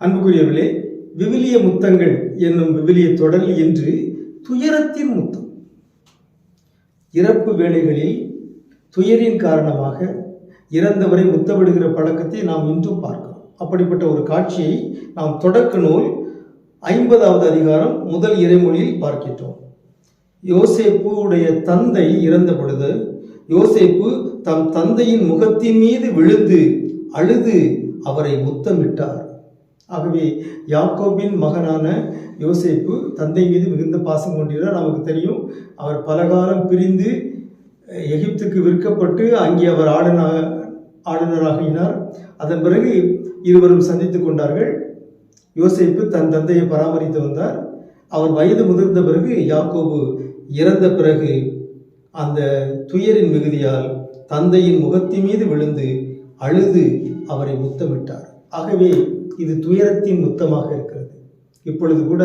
அன்புக்குரியவர்களே, விவிலிய முத்தங்கள் என்னும் விவிலிய தொடரில் இன்று துயரத்தின் முத்தம். இறப்பு வேளைகளில் துயரின் காரணமாக இறந்தவரை முத்தமிடுகிற பழக்கத்தை நாம் இன்றும் பார்க்கிறோம். அப்படிப்பட்ட ஒரு காட்சியை நாம் தொடக்க நூல் 50வது அதிகாரம் முதல் இறைமொழியில் பார்க்கின்றோம். யோசேப்பு உடைய தந்தை இறந்த பொழுது யோசேப்பு தம் தந்தையின் முகத்தின் மீது விழுந்து அழுது அவரை முத்தமிட்டார். ஆகவே யாக்கோபின் மகனான யோசேப்பு தந்தை மீது மிகுந்த பாசம் கொண்டிருந்தார். நமக்கு தெரியும், அவர் பலகாலம் பிரிந்து எகிப்துக்கு விற்கப்பட்டு அங்கே அவர் ஆளுநராகினார். அதன் பிறகு இருவரும் சந்தித்து கொண்டார்கள். யோசேப்பு தன் தந்தையை பராமரித்து வந்தார். அவர் வயது முதிர்ந்த பிறகு யாக்கோபு இறந்த பிறகு அந்த துயரின் மிகுதியால் தந்தையின் முகத்தின் மீது விழுந்து அழுது அவரை முத்தமிட்டார். ஆகவே இது துயரத்தின் முத்தமாக இருக்கிறது. இப்பொழுது கூட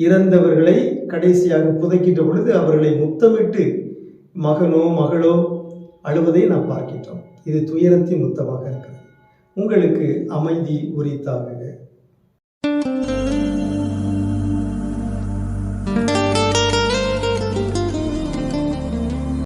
இறந்தவர்களை கடைசியாக புதைக்கின்ற பொழுது அவர்களை முத்தமிட்டு மகனோ மகளோ அழுவதை நாம் பார்க்கின்றோம். இது துயரத்தின் முத்தமாக இருக்கிறது. உங்களுக்கு அமைதி உரித்தாக.